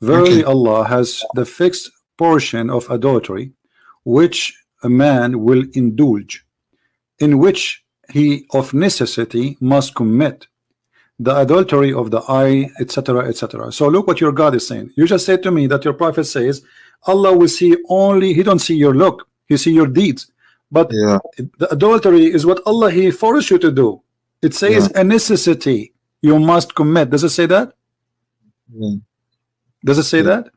Verily Allah has the fixed portion of adultery which a man will indulge, in which he of necessity must commit, the adultery of the eye, etc., etc. So look what your God is saying. You just said to me that your prophet says Allah will see only, he don't see your look, he see your deeds. But the adultery is what Allah he forced you to do. It says a necessity you must commit. Does it say that? Does it say that?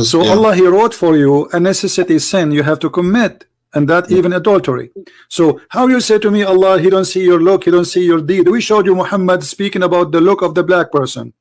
So Allah he wrote for you a necessity sin you have to commit, and that even adultery. So how you say to me Allah he don't see your look, he don't see your deed? We showed you Muhammad speaking about the look of the black person.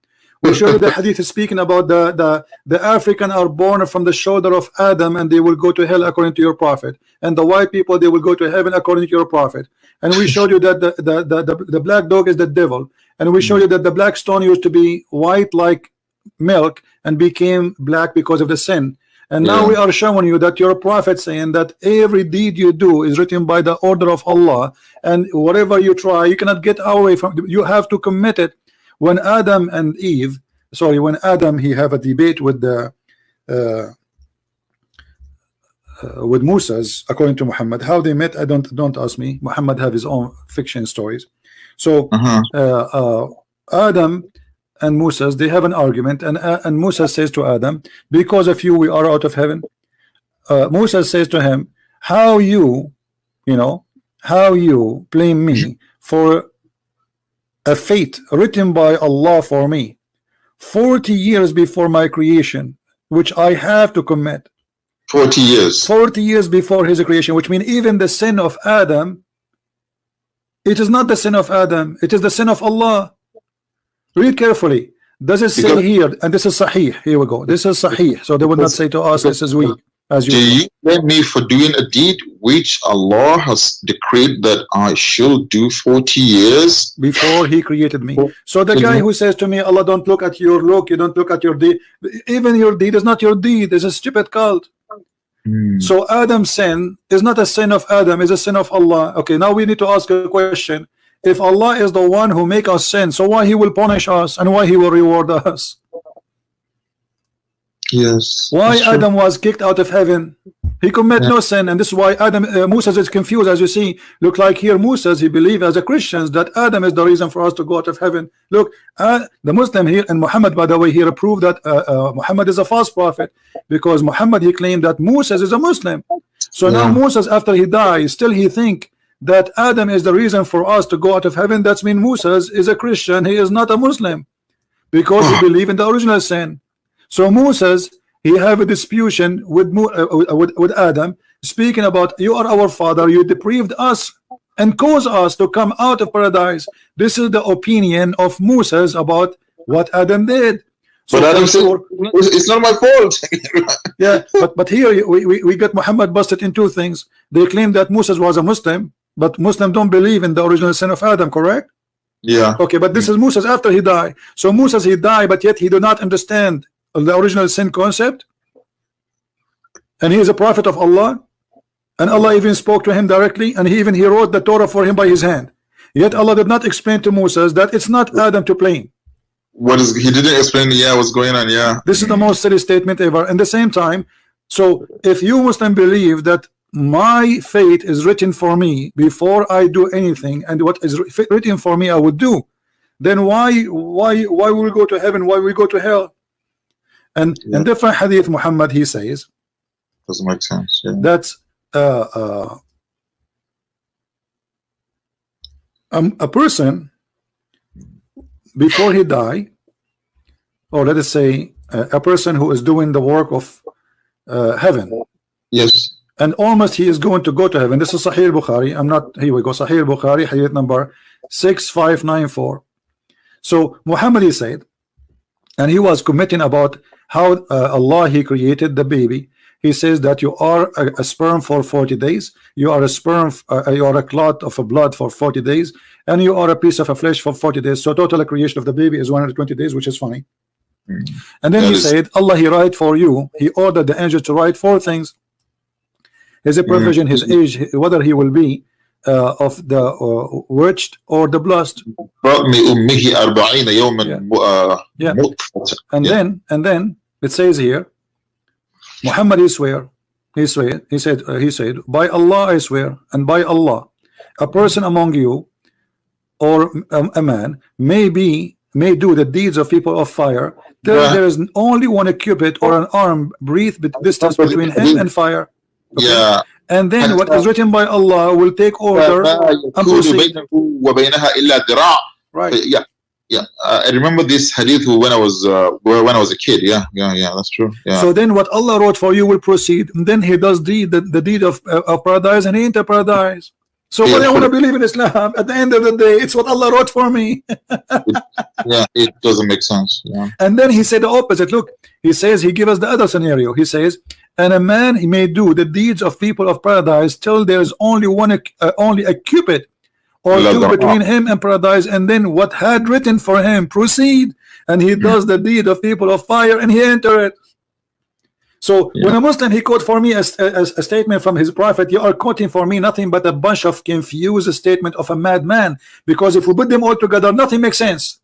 We showed you the hadith is speaking about the African are born from the shoulder of Adam and they will go to hell according to your prophet, and the white people they will go to heaven according to your prophet. And we showed you that the black dog is the devil, and we showed you that the black stone used to be white like milk and became black because of the sin. And now we are showing you that your prophet saying that every deed you do is written by the order of Allah, and whatever you try you cannot get away from, you have to commit it. When Adam and Eve, sorry, when Adam he have a debate with the with Moses, according to Muhammad, how they met, I don't ask me. Muhammad have his own fiction stories. So Adam and Moses they have an argument, and Moses says to Adam, because of you we are out of heaven. Moses says to him, how you know, how you blame me for a fate written by Allah for me 40 years before my creation, which I have to commit. 40 years. 40 years before his creation, which means even the sin of Adam, it is not the sin of Adam, it is the sin of Allah. Read carefully. Does it say here, and this is Sahih, here we go, this is Sahih, so they will not say to us this is weak. As do you blame me for doing a deed which Allah has decreed that I should do 40 years before he created me? So the guy who says to me Allah don't look at your look, you don't look at your deed, even your deed is not your deed, it's a stupid cult. So Adam's sin is not a sin of Adam, it's a sin of Allah. Okay, now we need to ask a question. If Allah is the one who make us sin, so why he will punish us and why he will reward us? Yes. Why Adam was kicked out of heaven? He commit no sin, and this is why Adam Moses is confused. As you see, look like here Moses he believe as a Christians that Adam is the reason for us to go out of heaven. Look, the Muslim here, and Muhammad by the way here approved that Muhammad is a false prophet, because Muhammad he claimed that Moses is a Muslim. So now Moses after he dies still he think that Adam is the reason for us to go out of heaven. That's mean Moses is a Christian, he is not a Muslim, because he believe in the original sin. So Moses he have a disputation with Adam, speaking about you are our father, you deprived us and caused us to come out of paradise. This is the opinion of Moses about what Adam did. So but Adam said it's not my fault. but here we got Muhammad busted in two things. They claim that Moses was a Muslim, but Muslim don't believe in the original sin of Adam, correct? Okay, but this is Moses after he died. So Moses he died, but yet he do not understand the original sin concept, and he is a prophet of Allah, and Allah even spoke to him directly, and he wrote the Torah for him by his hand. Yet Allah did not explain to Moses that it's not Adam to blame. What is he didn't explain what's going on. This is the most silly statement ever. And the same time, so if you Muslim believe that my fate is written for me before I do anything, and what is written for me I would do, then why will we go to heaven, why we go to hell? And in different hadith Muhammad he says doesn't make sense. That's a person before he die, or let us say a person who is doing the work of heaven, and almost he is going to go to heaven. This is Sahih Bukhari. I'm not, here we go, Sahih Bukhari, hadith number 6594. So Muhammad he said, and he was commenting about how Allah he created the baby. He says that you are a sperm for 40 days, you are a sperm, you are a clot of a blood for 40 days, and you are a piece of a flesh for 40 days. So total creation of the baby is 120 days, which is funny. And then he said Allah he write for you, he ordered the angel to write 4 things: his provision, his age, whether he will be of the witched or the blessed. Yeah. And then it says here, Muhammad he swear, he said, by Allah I swear, and by Allah, a person among you, or a man, may do the deeds of people of fire till there is only one cubit or an arm breadth distance between him and fire. Okay? Yeah. And then what is written by Allah will take order and proceed. Right. Yeah. I remember this hadith when I was a kid. Yeah, that's true. Yeah. So then what Allah wrote for you will proceed, and then he does the deed of paradise, and he enter paradise. So what I want to believe in Islam, at the end of the day, it's what Allah wrote for me. It doesn't make sense. Yeah. And then he said the opposite. Look, he says, he gives us the other scenario. He says, and a man, he may do the deeds of people of paradise till there is only a cubit or two between him and paradise, and then what had written for him proceed, and he does the deed of people of fire, and he enter it. So when a Muslim, he quote for me a statement from his prophet, you are quoting for me nothing but a bunch of confused statement of a madman, because if we put them all together, nothing makes sense.